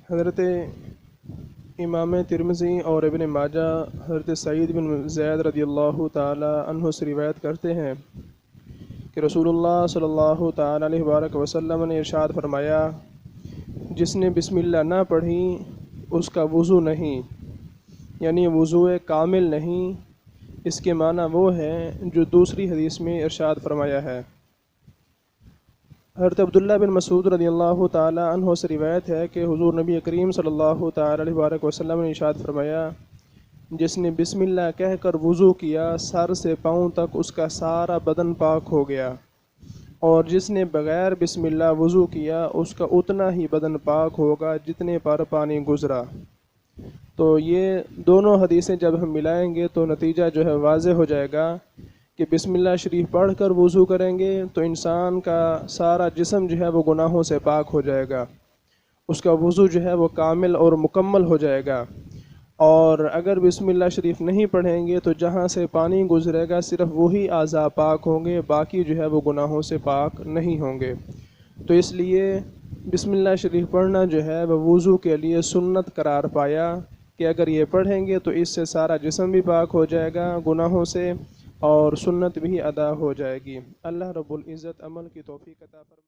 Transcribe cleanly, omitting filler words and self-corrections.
حضرت امام ترمذی اور ابن ماجہ حضرت سعید بن زید رضی اللہ تعالی عنہ سے روایت کرتے ہیں کہ رسول اللہ صلی اللہ تعالی علیہ وآلہ وسلم نے ارشاد فرمایا، جس نے بسم اللہ نہ پڑھی اس کا وضو نہیں، یعنی وضو کامل نہیں۔ اس کے معنی وہ ہے جو دوسری حدیث میں ارشاد فرمایا ہے۔ حضرت عبداللہ بن مسعود رضی اللہ تعالی عنہ سے روایت ہے کہ حضور نبی کریم صلی اللہ تعالی علیہ وآلہ وسلم نے ارشاد فرمایا، جس نے بسم اللہ کہہ کر وضو کیا سر سے پاؤں تک اس کا سارا بدن پاک ہو گیا، اور جس نے بغیر بسم اللہ وضو کیا اس کا اتنا ہی بدن پاک ہوگا جتنے پر پانی گزرا۔ تو یہ دونوں حدیثیں جب ہم ملائیں گے تو نتیجہ جو ہے واضح ہو جائے گا کہ بسم اللہ شریف پڑھ کر وضو کریں گے تو انسان کا سارا جسم جو ہے وہ گناہوں سے پاک ہو جائے گا، اس کا وضو جو ہے وہ کامل اور مکمل ہو جائے گا۔ اور اگر بسم اللہ شریف نہیں پڑھیں گے تو جہاں سے پانی گزرے گا صرف وہی اعضاء پاک ہوں گے، باقی جو ہے وہ گناہوں سے پاک نہیں ہوں گے۔ تو اس لیے بسم اللہ شریف پڑھنا جو ہے وہ وضو کے لیے سنت قرار پایا کہ اگر یہ پڑھیں گے تو اس سے سارا جسم بھی پاک ہو جائے گا گناہوں سے، اور سنت بھی ادا ہو جائے گی۔ اللہ رب العزت عمل کی توفیق عطا فرمائے۔